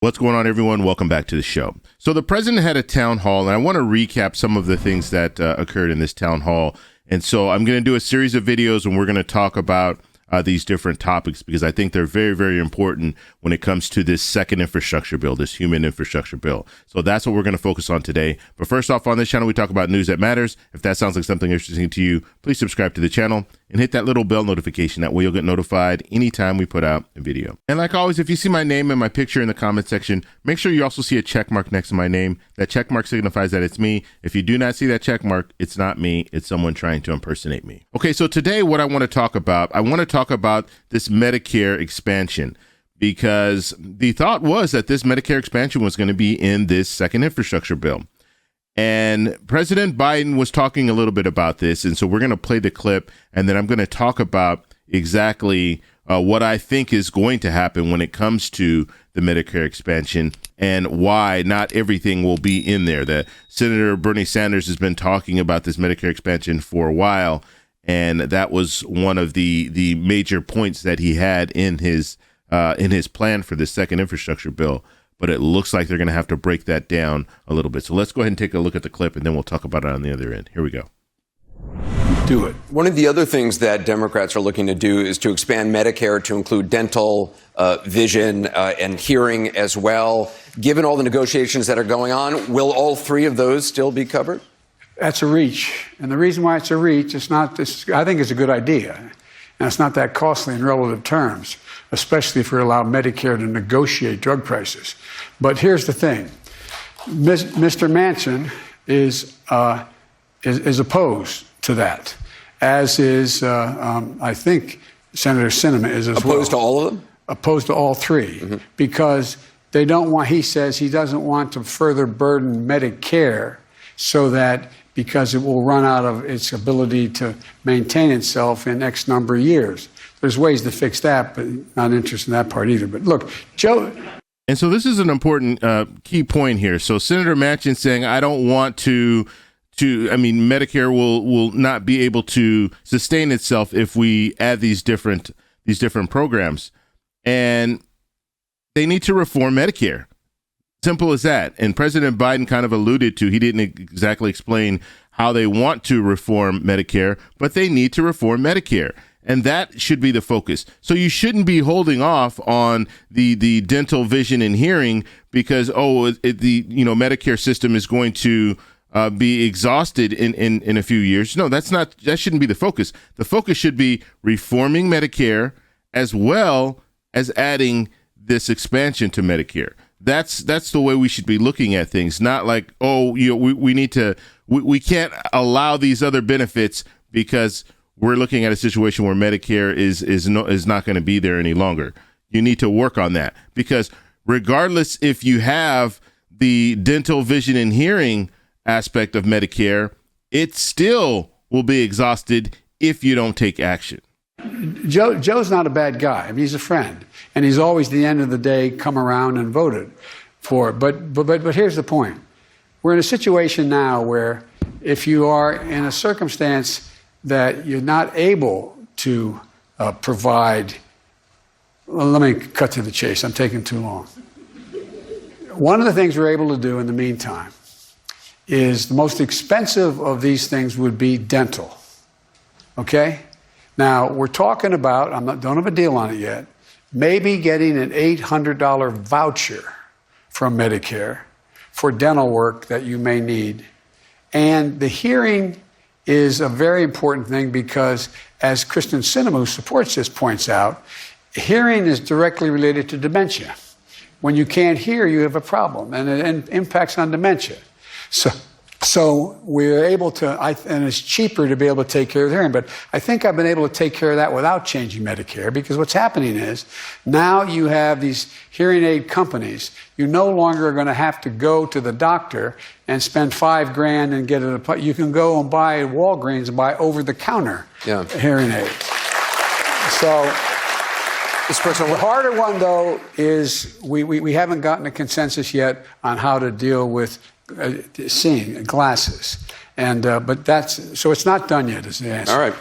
What's going on, everyone? Welcome back to the show. So the president had a town hall, and I want to recap some of the things that occurred in this town hall. And so I'm going to do a series of videos, and we're going to talk about these different topics because I think they're very, very important when it comes to this second infrastructure bill, this human infrastructure bill. So that's what we're going to focus on today. But first off, on this channel, we talk about news that matters. If that sounds like something interesting to you, please subscribe to the channel and hit that little bell notification. That way you'll get notified anytime we put out a video. And like always, if you see my name and my picture in the comment section, make sure you also see a check mark next to my name. That check mark signifies that it's me. If you do not see that check mark, it's not me. It's someone trying to impersonate me. Okay, so today what I want to talk about, this Medicare expansion, because the thought was that this Medicare expansion was going to be in this second infrastructure bill. And President Biden was talking a little bit about this. And so we're going to play the clip, and then I'm going to talk about exactly what I think is going to happen when it comes to the Medicare expansion and why not everything will be in there. That Senator Bernie Sanders has been talking about this Medicare expansion for a while. And that was one of the major points that he had in his plan for this second infrastructure bill. But it looks like they're going to have to break that down a little bit. So let's go ahead and take a look at the clip, and then we'll talk about it on the other end. Here we go. Do it. One of the other things that Democrats are looking to do is to expand Medicare to include dental, vision, and hearing as well. Given all the negotiations that are going on, will all three of those still be covered? That's a reach. And the reason why it's a reach, it's not this, I think it's a good idea. And it's not that costly in relative terms, especially if we allow Medicare to negotiate drug prices. But here's the thing. Mr. Manchin is opposed to that, as is, I think, Senator Sinema is as well. Opposed to all of them? Opposed to all three, because they don't want, he says he doesn't want to further burden Medicare so that because it will run out of its ability to maintain itself in X number of years. There's ways to fix that, but not interested in that part either. But look, Joe. And so this is an important key point here. So Senator Manchin saying, I don't want Medicare will not be able to sustain itself if we add these different programs. And they need to reform Medicare. Simple as that. And President Biden kind of alluded to, he didn't exactly explain how they want to reform Medicare, but they need to reform Medicare. And that should be the focus. So you shouldn't be holding off on the dental, vision, and hearing because, the Medicare system is going to be exhausted in a few years. No, that shouldn't be the focus. The focus should be reforming Medicare as well as adding this expansion to Medicare. That's the way we should be looking at things. Not like, we can't allow these other benefits because we're looking at a situation where Medicare is not going to be there any longer. You need to work on that because regardless if you have the dental, vision, and hearing aspect of Medicare, it still will be exhausted if you don't take action. Joe's not a bad guy. I mean, he's a friend, and he's always, at the end of the day, come around and voted for it. But here's the point: we're in a situation now where, if you are in a circumstance that you're not able to provide, well, let me cut to the chase. I'm taking too long. One of the things we're able to do in the meantime is the most expensive of these things would be dental. Okay. Now, we're talking about, don't have a deal on it yet, maybe getting an $800 voucher from Medicare for dental work that you may need. And the hearing is a very important thing because, as Kristen Sinema, who supports this, points out, hearing is directly related to dementia. When you can't hear, you have a problem, and it impacts on dementia. So we're able to, and it's cheaper to be able to take care of the hearing, but I think I've been able to take care of that without changing Medicare, because what's happening is now you have these hearing aid companies. You no longer are going to have to go to the doctor and spend $5,000 and get it. You can go and buy at Walgreens and buy over-the-counter hearing aids. So the harder one, though, is we haven't gotten a consensus yet on how to deal with seeing glasses, and but so it's not done yet, is the answer. All right.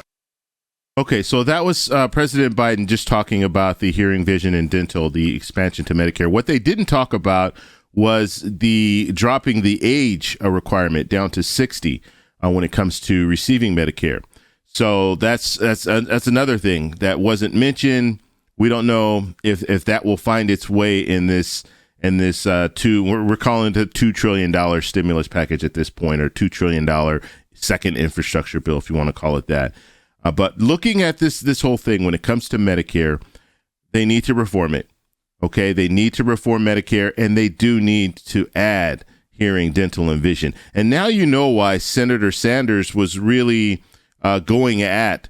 Okay, so that was President Biden just talking about the hearing, vision, and dental, the expansion to Medicare. What they didn't talk about was the dropping the age requirement down to 60 when it comes to receiving Medicare. So that's another thing that wasn't mentioned. We don't know if that will find its way in this we're calling it a $2 trillion stimulus package at this point, or $2 trillion second infrastructure bill, if you want to call it that. But looking at this whole thing, when it comes to Medicare, they need to reform it. Okay, they need to reform Medicare, and they do need to add hearing, dental, and vision. And now you know why Senator Sanders was really going at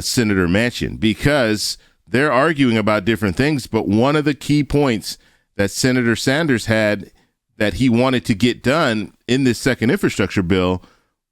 Senator Manchin, because they're arguing about different things. But one of the key points that Senator Sanders had that he wanted to get done in this second infrastructure bill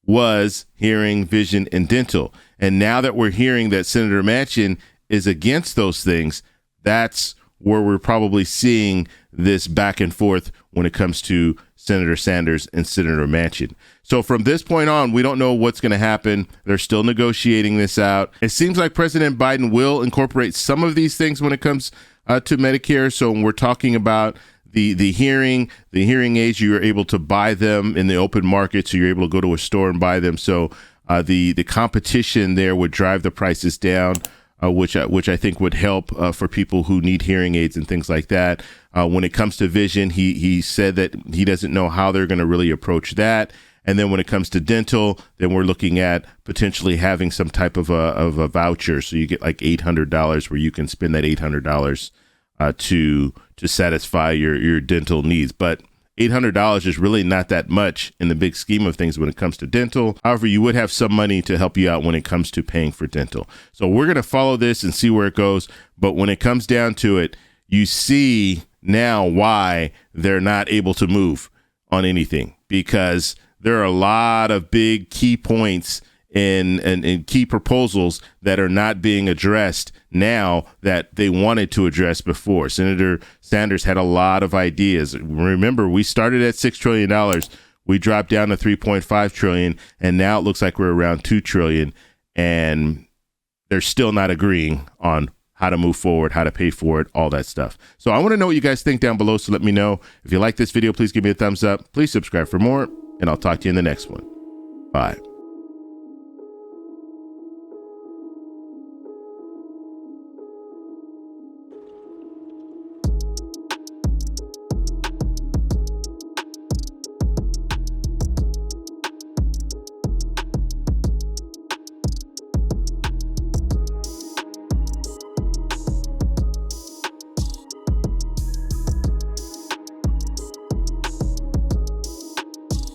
was hearing, vision, and dental. And now that we're hearing that Senator Manchin is against those things, that's where we're probably seeing this back and forth when it comes to Senator Sanders and Senator Manchin. So from this point on, we don't know what's going to happen. They're still negotiating this out. It seems like President Biden will incorporate some of these things when it comes to Medicare. So when we're talking about the hearing aids, you're able to buy them in the open market. So you're able to go to a store and buy them. So the competition there would drive the prices down, which I think would help for people who need hearing aids and things like that. When it comes to vision, he said that he doesn't know how they're going to really approach that. And then when it comes to dental, then we're looking at potentially having some type of a voucher. So you get like $800 where you can spend that $800 to satisfy your dental needs. But $800 is really not that much in the big scheme of things when it comes to dental. However, you would have some money to help you out when it comes to paying for dental. So we're going to follow this and see where it goes. But when it comes down to it, you see now why they're not able to move on anything, because there are a lot of big key points and key proposals that are not being addressed now that they wanted to address before. Senator Sanders had a lot of ideas. Remember, we started at $6 trillion. We dropped down to $3.5 trillion, and now it looks like we're around $2 trillion, and they're still not agreeing on how to move forward, how to pay for it, all that stuff. So I want to know what you guys think down below, so let me know. If you like this video, please give me a thumbs up. Please subscribe for more, and I'll talk to you in the next one. Bye.